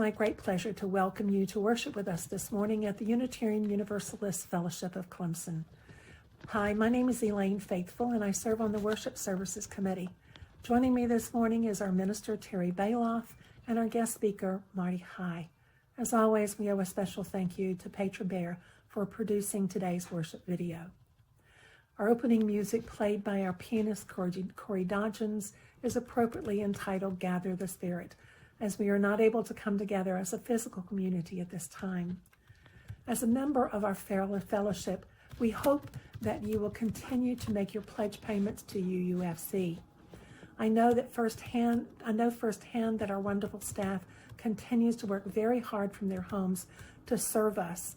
my great pleasure to welcome you to worship with us this morning at the Unitarian Universalist Fellowship of Clemson. Hi, my name is Elaine Faithful, and I serve on the Worship Services Committee. Joining me this morning is our minister, Terre, Balof, and our guest speaker, Marty. Hi. As always, we owe a special thank you to Terre for producing today's worship video. Our opening music, played by our pianist, Corey Dodgens, is appropriately entitled Gather the Spirit, as we are not able to come together as a physical community at this time. As a member of our fellowship, we hope that you will continue to make your pledge payments to UUFC. I know firsthand that our wonderful staff continues to work very hard from their homes to serve us.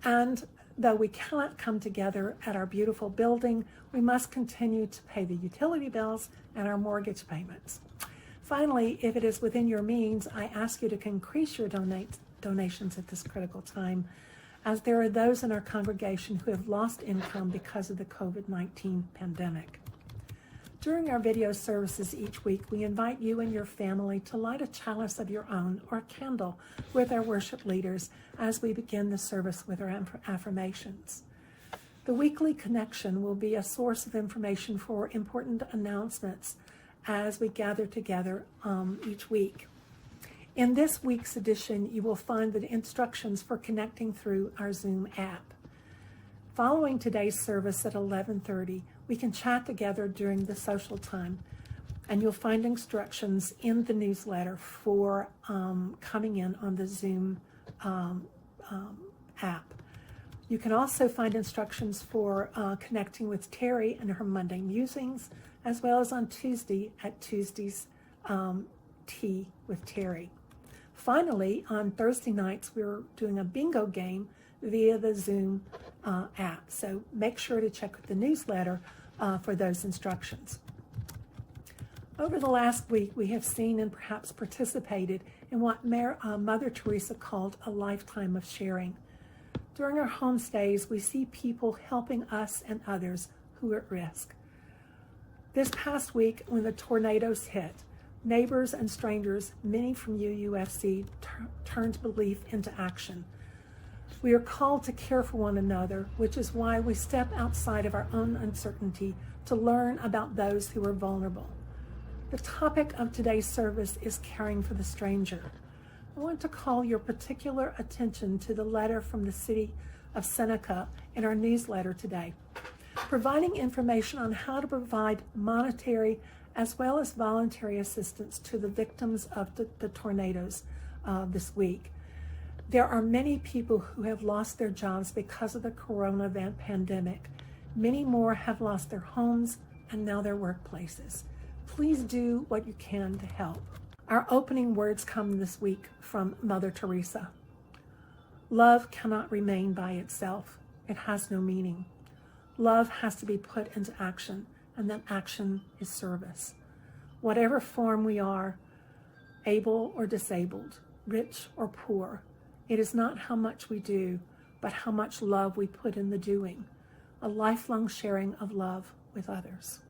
And though we cannot come together at our beautiful building, we must continue to pay the utility bills and our mortgage payments. Finally, if it is within your means, I ask you to increase your donations at this critical time, as there are those in our congregation who have lost income because of the COVID-19 pandemic. During our video services each week, we invite you and your family to light a chalice of your own or a candle with our worship leaders as we begin the service with our affirmations. The weekly connection will be a source of information for important announcements as we gather together each week. In this week's edition, you will find the instructions for connecting through our Zoom app. Following today's service at 11:30, we can chat together during the social time, and you'll find instructions in the newsletter for coming in on the Zoom app. You can also find instructions for connecting with Terre and her Monday musings, as well as on Tuesday at Tuesday's Tea with Terre. Finally, on Thursday nights, we're doing a bingo game via the Zoom app. So make sure to check the newsletter for those instructions. Over the last week, we have seen and perhaps participated in what Mother Teresa called a lifetime of sharing. During our homestays, we see people helping us and others who are at risk. This past week, when the tornadoes hit, neighbors and strangers, many from UUFC, turned belief into action. We are called to care for one another, which is why we step outside of our own uncertainty to learn about those who are vulnerable. The topic of today's service is caring for the stranger. I want to call your particular attention to the letter from the city of Seneca in our newsletter today, providing information on how to provide monetary as well as voluntary assistance to the victims of the tornadoes this week. There are many people who have lost their jobs because of the coronavirus pandemic. Many more have lost their homes and now their workplaces. Please do what you can to help. Our opening words come this week from Mother Teresa. Love cannot remain by itself. It has no meaning. Love has to be put into action, and that action is service. Whatever form we are, able or disabled, rich or poor, it is not how much we do, but how much love we put in the doing, a lifelong sharing of love with others.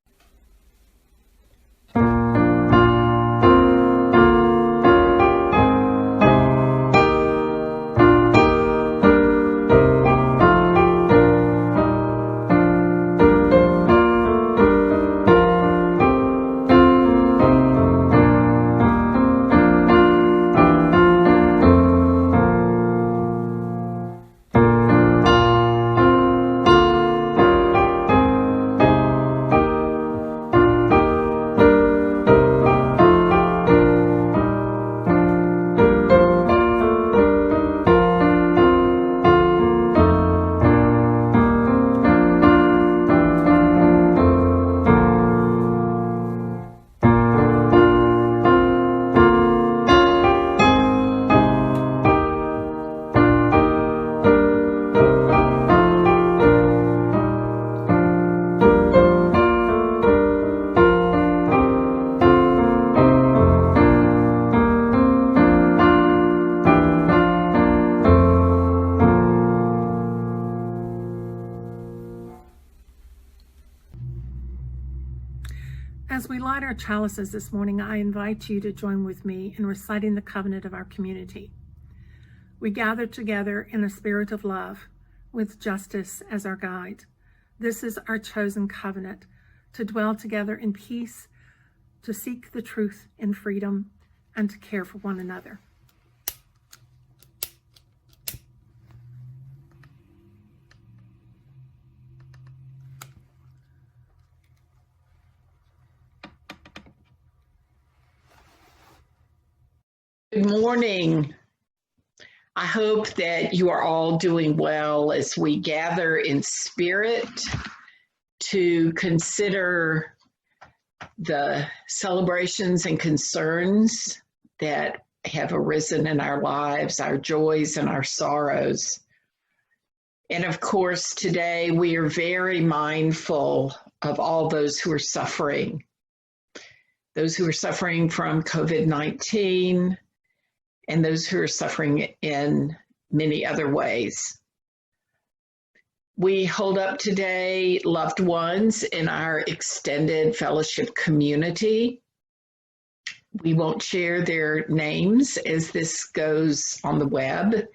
As we light our chalices this morning, I invite you to join with me in reciting the covenant of our community. We gather together in a spirit of love, with justice as our guide. This is our chosen covenant, to dwell together in peace, to seek the truth in freedom, and to care for one another. Good morning. I hope that you are all doing well as we gather in spirit to consider the celebrations and concerns that have arisen in our lives, our joys and our sorrows. And of course, today we are very mindful of all those who are suffering from COVID-19, and those who are suffering in many other ways. We hold up today loved ones in our extended fellowship community. We won't share their names as this goes on the web,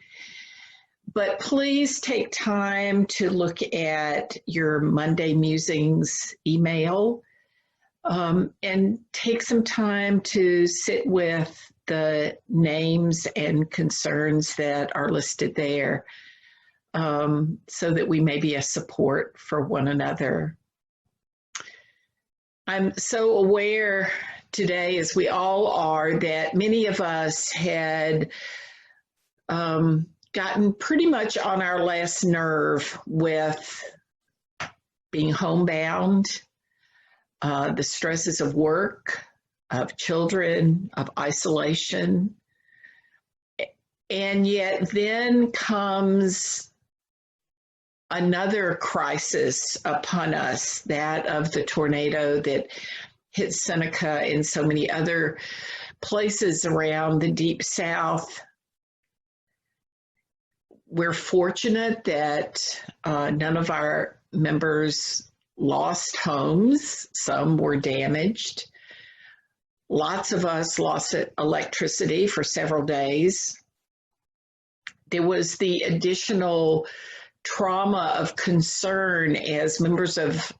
but please take time to look at your Monday Musings email and take some time to sit with the names and concerns that are listed there, so that we may be a support for one another. I'm so aware today, as we all are, that many of us had gotten pretty much on our last nerve with being homebound, the stresses of work, of children, of isolation. And yet then comes another crisis upon us, that of the tornado that hit Seneca and so many other places around the Deep South. We're fortunate that none of our members lost homes. Some were damaged. Lots of us lost electricity for several days. There was the additional trauma of concern as members of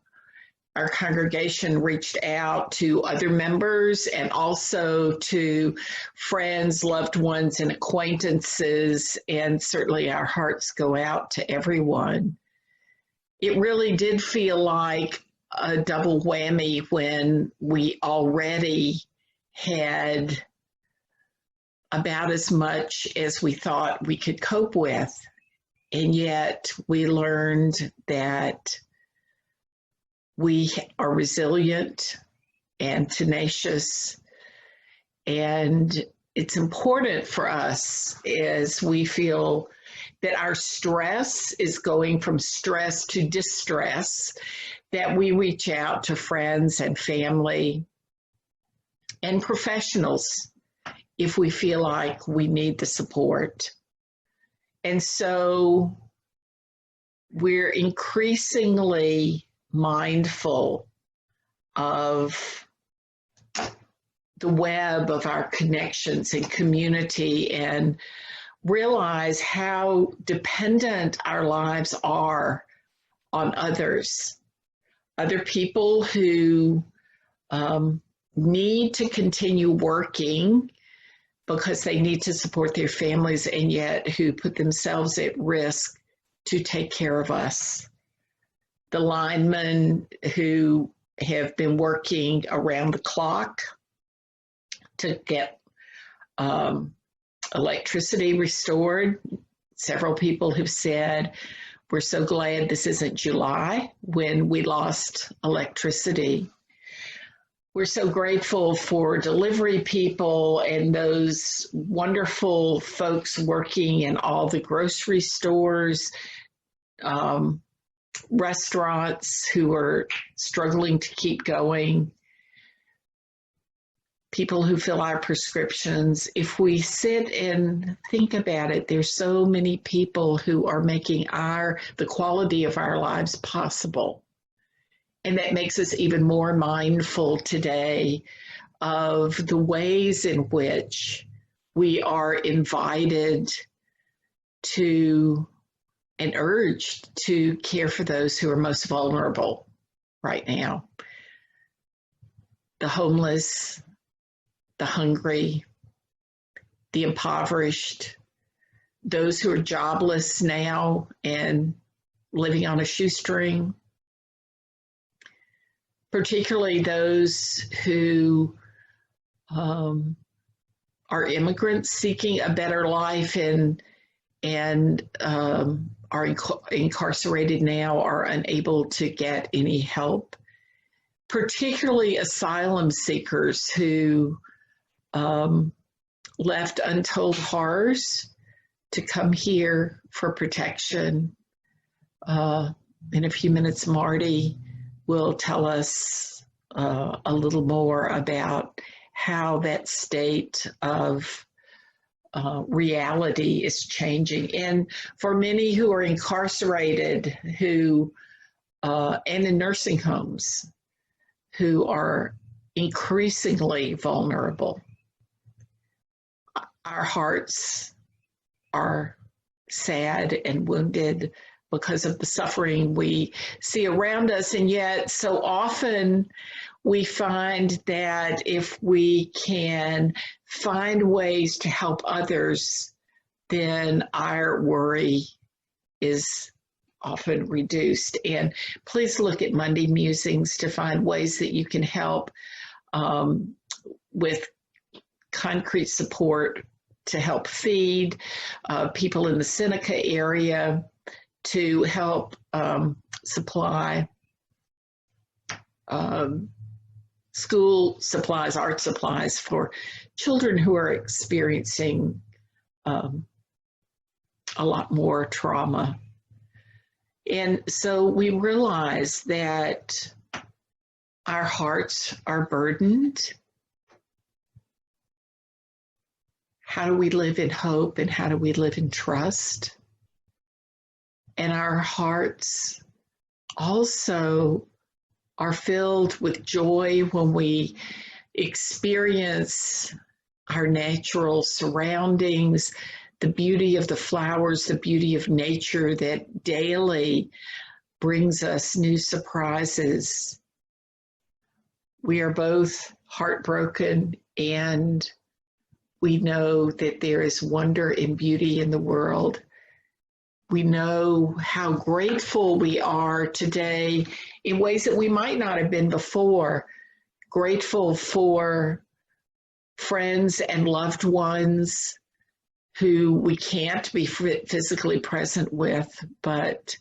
our congregation reached out to other members and also to friends, loved ones, and acquaintances, and certainly our hearts go out to everyone. It really did feel like a double whammy when we already had about as much as we thought we could cope with. And yet we learned that we are resilient and tenacious. And it's important for us as we feel that our stress is going from stress to distress, that we reach out to friends and family and professionals if we feel like we need the support. And so we're increasingly mindful of the web of our connections and community, and realize how dependent our lives are on others, other people who need to continue working because they need to support their families, and yet who put themselves at risk to take care of us. The linemen who have been working around the clock to get electricity restored. Several people have said, we're so glad this isn't July when we lost electricity. We're so grateful for delivery people and those wonderful folks working in all the grocery stores, restaurants who are struggling to keep going, people who fill our prescriptions. If we sit and think about it, there's so many people who are making the quality of our lives possible. And that makes us even more mindful today of the ways in which we are invited to and urged to care for those who are most vulnerable right now. The homeless, the hungry, the impoverished, those who are jobless now and living on a shoestring, particularly those who are immigrants seeking a better life and are incarcerated now, are unable to get any help, particularly asylum seekers who left untold horrors to come here for protection. In a few minutes, Marty will tell us a little more about how that state of reality is changing. And for many who are incarcerated, who and in nursing homes, who are increasingly vulnerable, our hearts are sad and wounded because of the suffering we see around us. And yet so often we find that if we can find ways to help others, then our worry is often reduced. And please look at Monday Musings to find ways that you can help with concrete support to help feed people in the Seneca area, to help supply school supplies, art supplies for children who are experiencing a lot more trauma. And so we realize that our hearts are burdened. How do we live in hope and how do we live in trust? And our hearts also are filled with joy when we experience our natural surroundings, the beauty of the flowers, the beauty of nature that daily brings us new surprises. We are both heartbroken, and we know that there is wonder and beauty in the world. We know how grateful we are today in ways that we might not have been before. Grateful for friends and loved ones who we can't be physically present with, but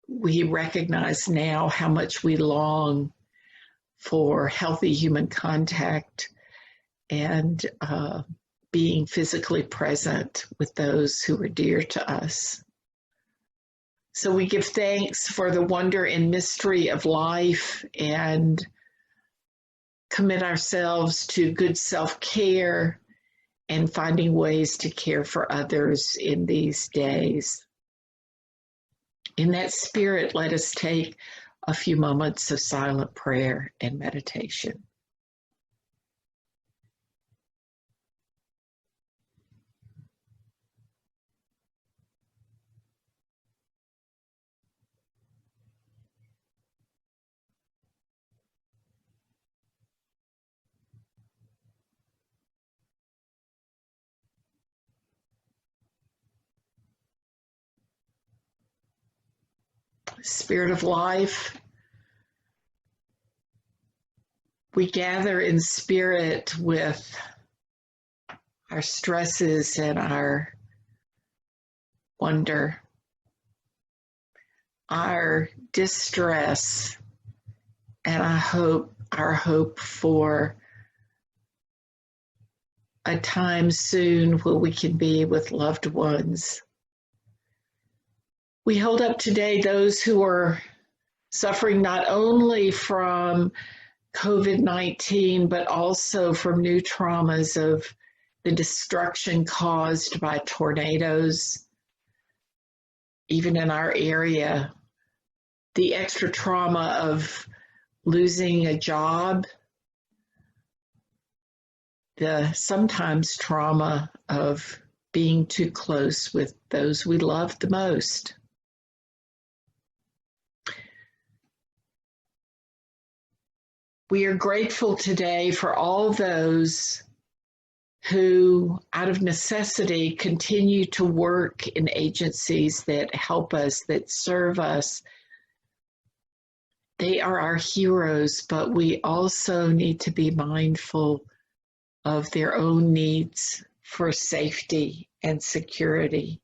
we recognize now how much we long for healthy human contact and being physically present with those who are dear to us. So we give thanks for the wonder and mystery of life and commit ourselves to good self-care and finding ways to care for others in these days. In that spirit, let us take a few moments of silent prayer and meditation. Spirit of life, we gather in spirit with our stresses and our wonder, our distress, and our hope for a time soon where we can be with loved ones. We hold up today those who are suffering not only from COVID-19, but also from new traumas of the destruction caused by tornadoes. Even in our area, the extra trauma of losing a job, the sometimes trauma of being too close with those we love the most. We are grateful today for all those who, out of necessity, continue to work in agencies that help us, that serve us. They are our heroes, but we also need to be mindful of their own needs for safety and security.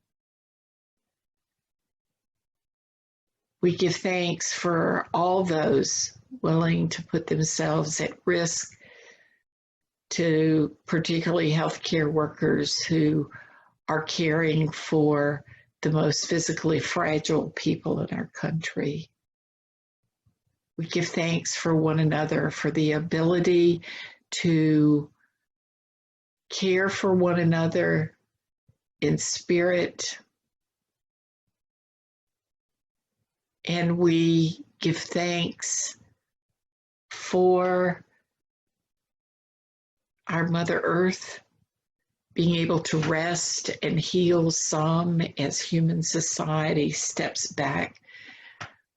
We give thanks for all those willing to put themselves at risk, to particularly healthcare workers who are caring for the most physically fragile people in our country. We give thanks for one another, for the ability to care for one another in spirit. And we give thanks for our Mother Earth being able to rest and heal some as human society steps back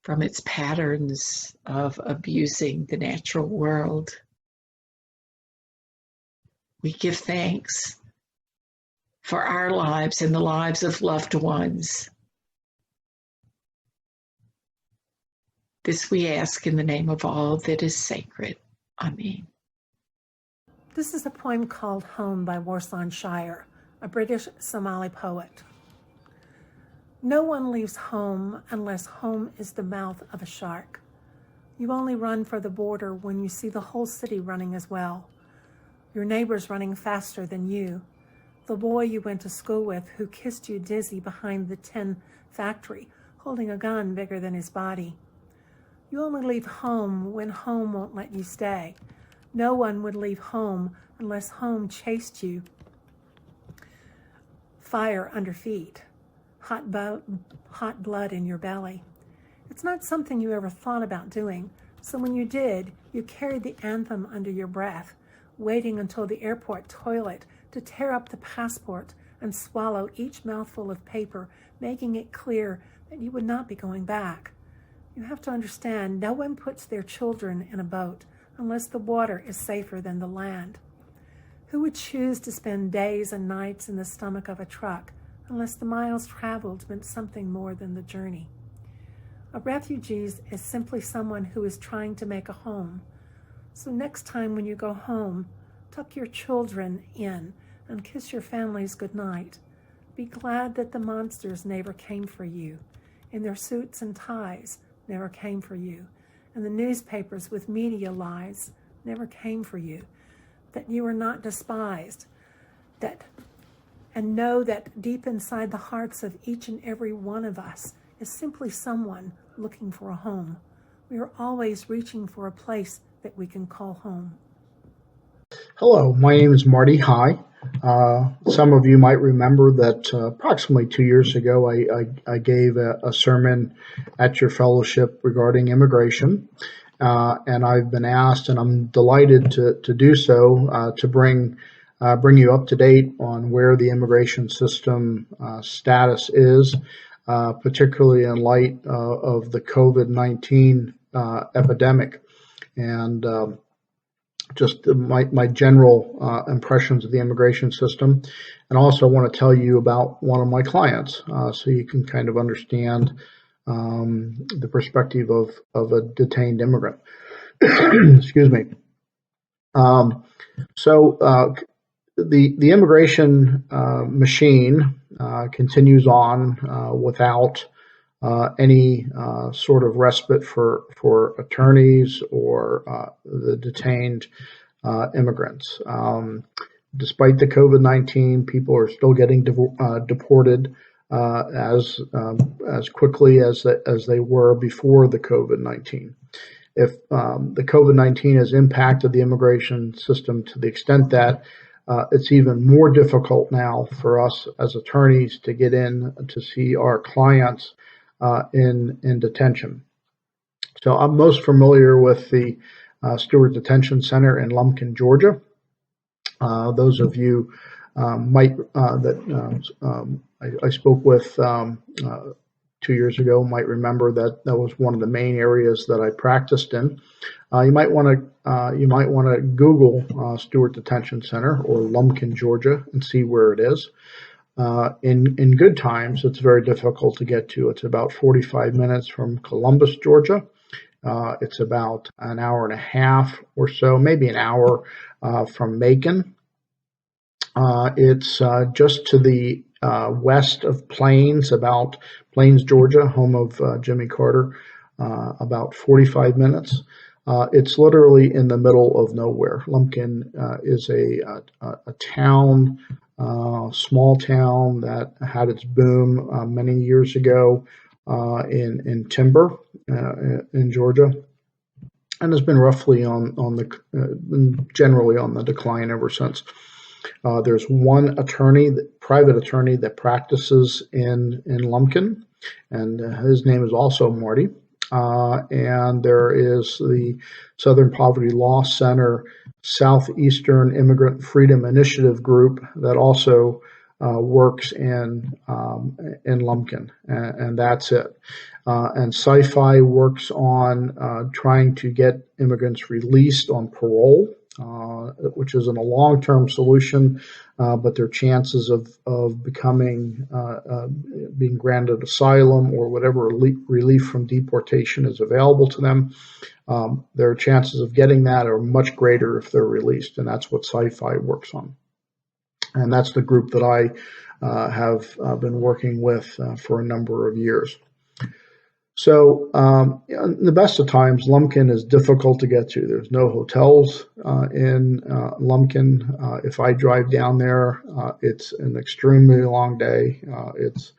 from its patterns of abusing the natural world. We give thanks for our lives and the lives of loved ones. This we ask in the name of all that is sacred. Amen. This is a poem called Home by Warsan Shire, a British Somali poet. No one leaves home unless home is the mouth of a shark. You only run for the border when you see the whole city running as well. Your neighbors running faster than you. The boy you went to school with who kissed you dizzy behind the tin factory, holding a gun bigger than his body. You only leave home when home won't let you stay. No one would leave home unless home chased you. Fire under feet, hot blood in your belly. It's not something you ever thought about doing, so when you did, you carried the anthem under your breath, waiting until the airport toilet to tear up the passport and swallow each mouthful of paper, making it clear that you would not be going back. You have to understand, no one puts their children in a boat unless the water is safer than the land. Who would choose to spend days and nights in the stomach of a truck unless the miles traveled meant something more than the journey? A refugee is simply someone who is trying to make a home. So next time when you go home, tuck your children in and kiss your families goodnight. Be glad that the monsters never came for you, in their suits and ties never came for you, and the newspapers with media lies never came for you, that you are not despised, and know that deep inside the hearts of each and every one of us is simply someone looking for a home. We are always reaching for a place that we can call home. Hello, my name is Marty. Hi. Some of you might remember that approximately 2 years ago, I gave a sermon at your fellowship regarding immigration, and I've been asked, and I'm delighted to do so, to bring you up to date on where the immigration system status is, particularly in light of the COVID-19 epidemic, and just my general impressions of the immigration system. And also want to tell you about one of my clients, so you can kind of understand the perspective of a detained immigrant. Excuse me. The immigration machine continues on without any sort of respite for attorneys or the detained immigrants. Despite the COVID-19, people are still getting deported as quickly as they were before the COVID-19. If the COVID-19 has impacted the immigration system to the extent that it's even more difficult now for us as attorneys to get in to see our clients in detention. So I'm most familiar with the Stewart Detention Center in Lumpkin, Georgia. Those of you might I spoke with 2 years ago might remember that that was one of the main areas that I practiced in. You might want to Google Stewart Detention Center or Lumpkin, Georgia, and see where it is. In good times, it's very difficult to get to. It's about 45 minutes from Columbus, Georgia. It's about an hour and a half or so, maybe an hour from Macon. It's just to the west of Plains, Georgia, home of Jimmy Carter, about 45 minutes. It's literally in the middle of nowhere. Lumpkin is a town, small town that had its boom many years ago in timber in Georgia, and has been roughly generally on the decline ever since. There's one private attorney that practices in Lumpkin, and his name is also Marty. And there is the Southern Poverty Law Center Southeastern Immigrant Freedom Initiative group that also works in Lumpkin, and that's it. And Sci-Fi works on trying to get immigrants released on parole, which isn't a long-term solution, but their chances of being granted asylum or whatever relief from deportation is available to them, their chances of getting that are much greater if they're released, and that's what Sci-Fi works on. And that's the group that I have been working with for a number of years. So in the best of times, Lumpkin is difficult to get to. There's no hotels in Lumpkin. If I drive down there, it's an extremely long day. It's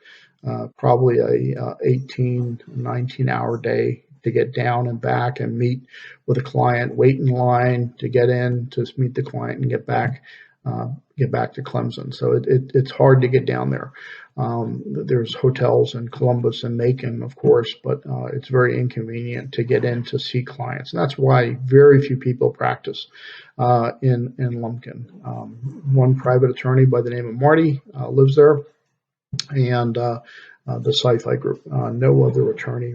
probably a 18, 19-hour day to get down and back and meet with a client, wait in line to get in to meet the client and get back to Clemson. So it's hard to get down there. There's hotels in Columbus and Macon, of course, but it's very inconvenient to get in to see clients. And that's why very few people practice in Lumpkin. One private attorney by the name of Marty lives there, and the Sci-Fi group. No other attorney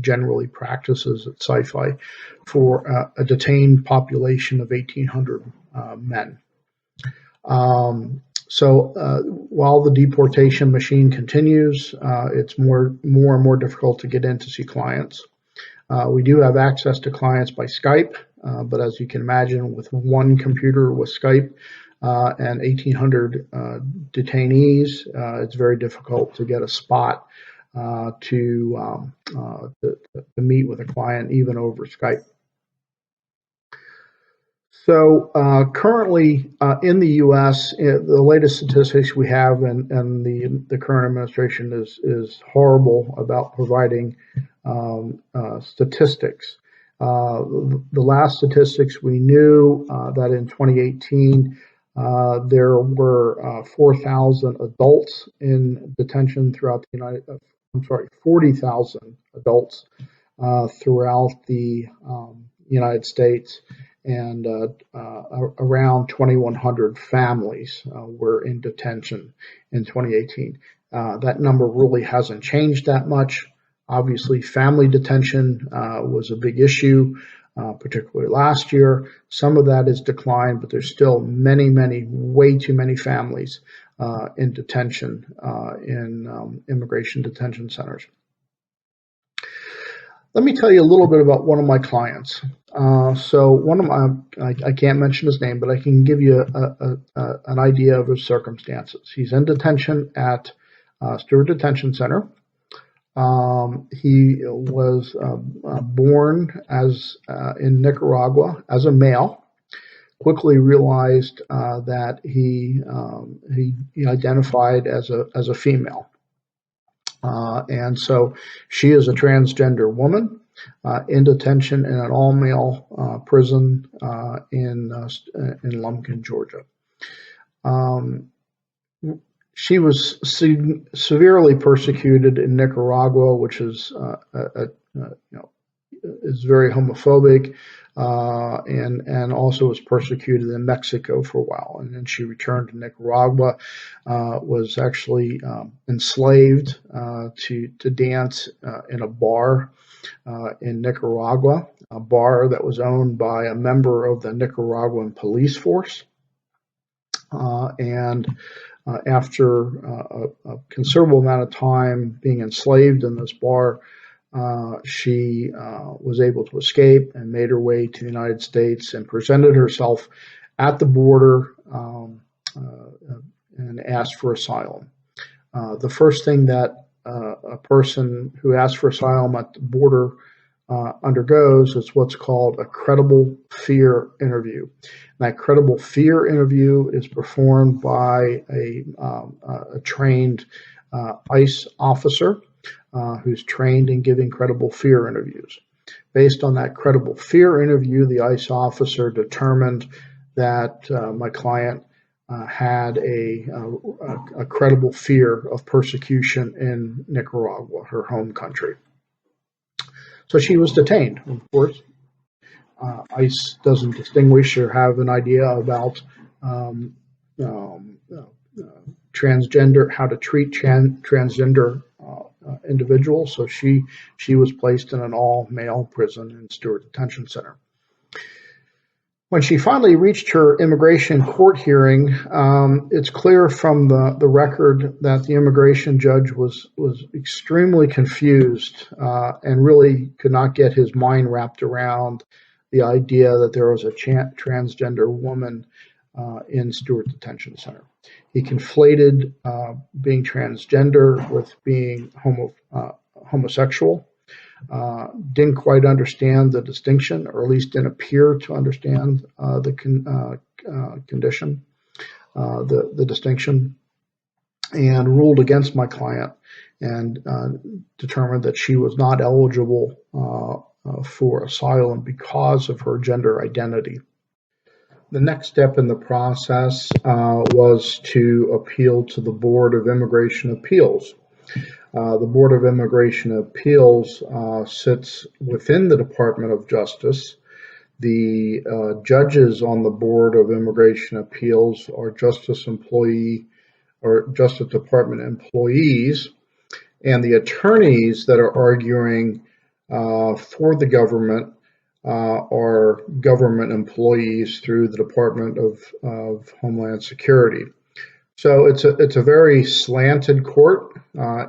generally practices at Sci-Fi for a detained population of 1,800 men. So while the deportation machine continues, it's more and more difficult to get in to see clients. We do have access to clients by Skype, but as you can imagine, with one computer with Skype and 1,800 detainees, it's very difficult to get a spot to meet with a client, even over Skype. So currently in the U.S., the latest statistics we have, and the current administration is horrible about providing statistics. The last statistics we knew that in 2018 there were 4,000 adults in detention throughout the 40,000 adults throughout the United States. And around 2,100 families were in detention in 2018. That number really hasn't changed that much. Obviously, family detention was a big issue, particularly last year. Some of that has declined, but there's still way too many families in detention in immigration detention centers. Let me tell you a little bit about one of my clients. So one of my, I can't mention his name, but I can give you an idea of his circumstances. He's in detention at Stewart Detention Center. He was born in Nicaragua as a male. Quickly realized that he identified as a female. And so she is a transgender woman in detention in an all-male prison in Lumpkin, Georgia. She was severely persecuted in Nicaragua, which is is very homophobic, and also was persecuted in Mexico for a while. And then she returned to Nicaragua, was actually enslaved to dance in a bar in Nicaragua, a bar that was owned by a member of the Nicaraguan police force. And after a considerable amount of time being enslaved in this bar, she was able to escape and made her way to the United States and presented herself at the border and asked for asylum. The first thing that a person who asks for asylum at the border undergoes is what's called a credible fear interview. And that credible fear interview is performed by a trained ICE officer who's trained in giving credible fear interviews. Based on that credible fear interview, the ICE officer determined that my client had a credible fear of persecution in Nicaragua, her home country. So she was detained, of course. ICE doesn't distinguish or have an idea about transgender, how to treat transgender individuals. So she was placed in an all-male prison in Stewart Detention Center. When she finally reached her immigration court hearing, it's clear from the record that the immigration judge was extremely confused and really could not get his mind wrapped around the idea that there was a transgender woman in Stewart Detention Center. He conflated being transgender with being homosexual. Didn't quite understand the distinction, or at least didn't appear to understand the condition, the distinction, and ruled against my client and determined that she was not eligible for asylum because of her gender identity. The next step in the process was to appeal to the Board of Immigration Appeals. The Board of Immigration Appeals sits within the Department of Justice. The judges on the Board of Immigration Appeals are Justice Department employees, and the attorneys that are arguing for the government are government employees through the Department of Homeland Security. So it's a very slanted court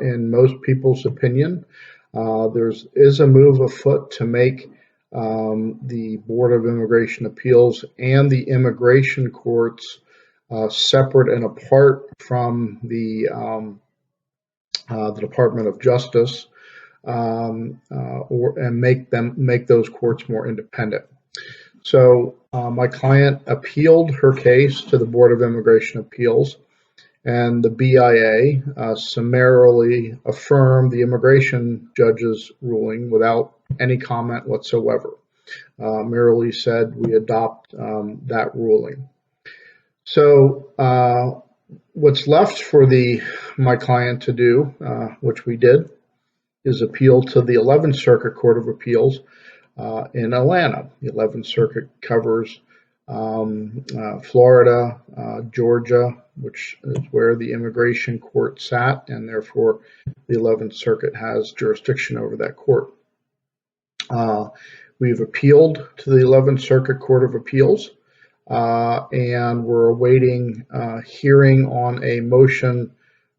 in most people's opinion. There is a move afoot to make the Board of Immigration Appeals and the immigration courts separate and apart from the Department of Justice, and make those courts more independent. So my client appealed her case to the Board of Immigration Appeals, and the BIA summarily affirmed the immigration judge's ruling without any comment whatsoever. Merely said, we adopt that ruling. So what's left for my client to do, which we did, is appeal to the 11th Circuit Court of Appeals in Atlanta. The 11th Circuit covers Florida, Georgia, which is where the immigration court sat, and therefore the 11th Circuit has jurisdiction over that court. We've appealed to the 11th Circuit Court of Appeals, and we're awaiting hearing on a motion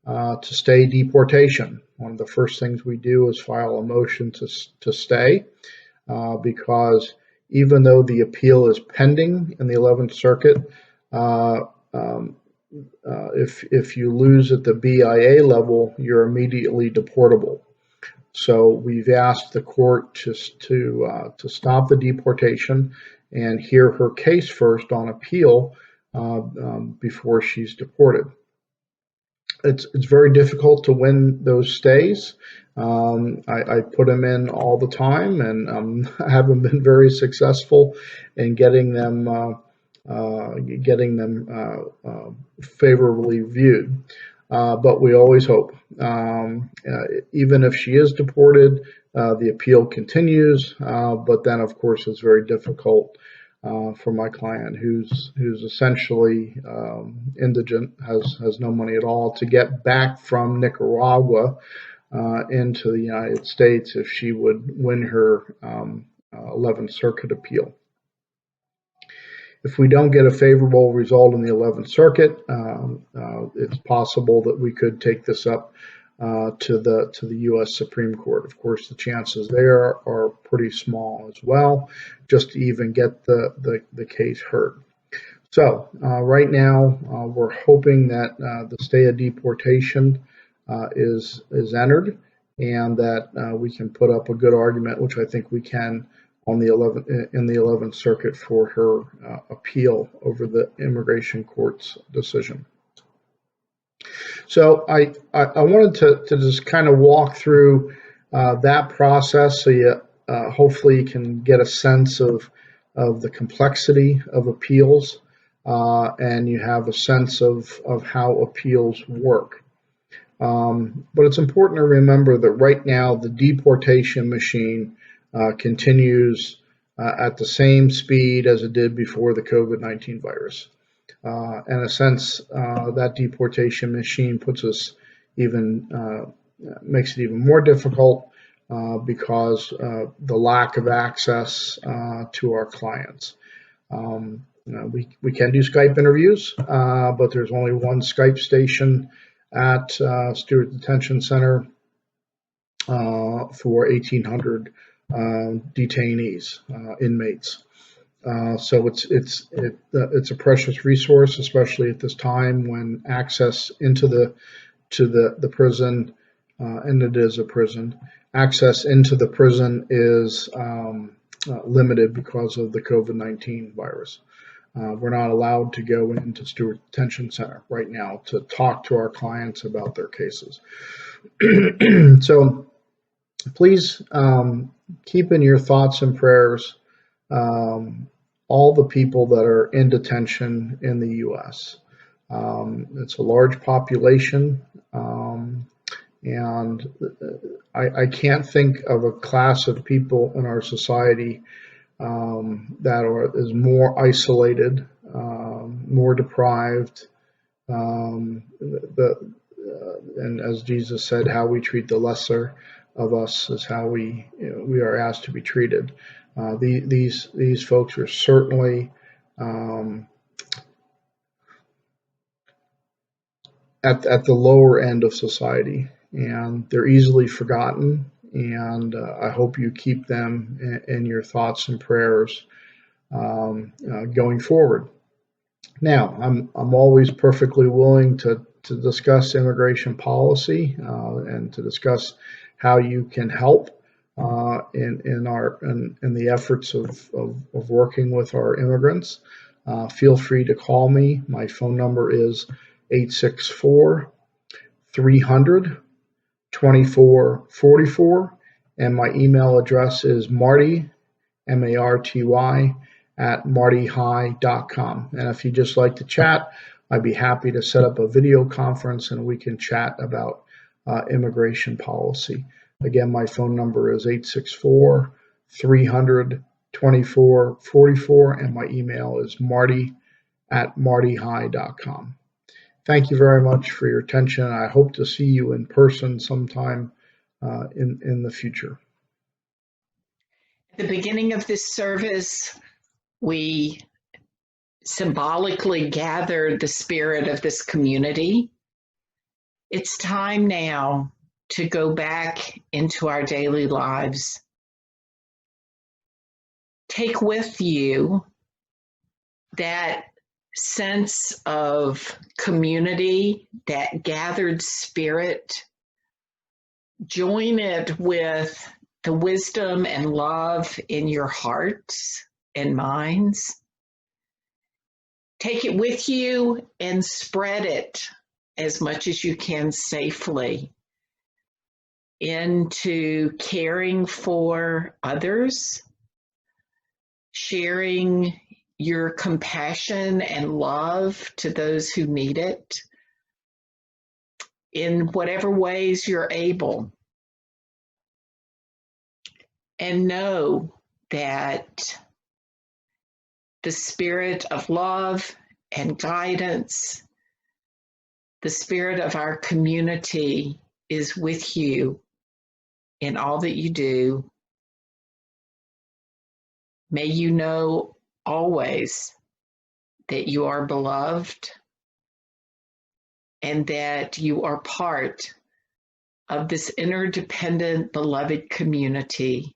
to stay deportation. One of the first things we do is file a motion to stay, because even though the appeal is pending in the 11th Circuit, if you lose at the BIA level, you're immediately deportable. So we've asked the court to stop the deportation and hear her case first on appeal before she's deported. It's very difficult to win those stays. I put them in all the time, and haven't been very successful in getting them favorably viewed. but we always hope. Even if she is deported, the appeal continues, but then, of course, it's very difficult for my client, who's essentially indigent, has no money at all, to get back from Nicaragua into the United States if she would win her 11th Circuit appeal. If we don't get a favorable result in the 11th Circuit, it's possible that we could take this up to the U.S. Supreme Court. Of course, the chances there are pretty small as well, just to even get the case heard. So right now, we're hoping that the stay of deportation is entered, and that we can put up a good argument, which I think we can, on the 11th Circuit for her appeal over the immigration court's decision. So I wanted to just kind of walk through that process, so you hopefully can get a sense of the complexity of appeals, and you have a sense of how appeals work. But it's important to remember that right now the deportation machine continues at the same speed as it did before the COVID-19 virus. In a sense, that deportation machine puts us makes it even more difficult because the lack of access to our clients. We can do Skype interviews, but there's only one Skype station at Stewart Detention Center for 1,800 detainees, inmates. So it's a precious resource, especially at this time when access into the prison, and it is a prison, access into the prison is limited because of the COVID-19 virus. We're not allowed to go into Stewart Detention Center right now to talk to our clients about their cases. So please keep in your thoughts and prayers all the people that are in detention in the U.S. It's a large population, and I can't think of a class of people in our society that is more isolated, more deprived, and as Jesus said, how we treat the lesser of us is how we are asked to be treated. These folks are certainly at the lower end of society, and they're easily forgotten. And I hope you keep them in your thoughts and prayers going forward. Now, I'm always perfectly willing to discuss immigration policy and to discuss how you can help in the efforts of working with our immigrants. Feel free to call me. My phone number is 864-300-2444, and my email address is Marty, Marty, at martyhigh.com. And if you'd just like to chat, I'd be happy to set up a video conference and we can chat about immigration policy. Again, my phone number is 864-300-2444, and my email is Marty at martyhigh.com. Thank you very much for your attention. I hope to see you in person sometime in the future. At the beginning of this service, we symbolically gathered the spirit of this community. It's time now to go back into our daily lives. Take with you that sense of community, that gathered spirit. Join it with the wisdom and love in your hearts and minds. Take it with you and spread it as much as you can safely into caring for others, sharing your compassion and love to those who need it, in whatever ways you're able. And know that the spirit of love and guidance, the spirit of our community is with you in all that you do. May you know always that you are beloved and that you are part of this interdependent, beloved community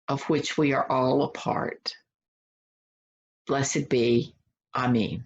of which we are all a part. Blessed be. Amen.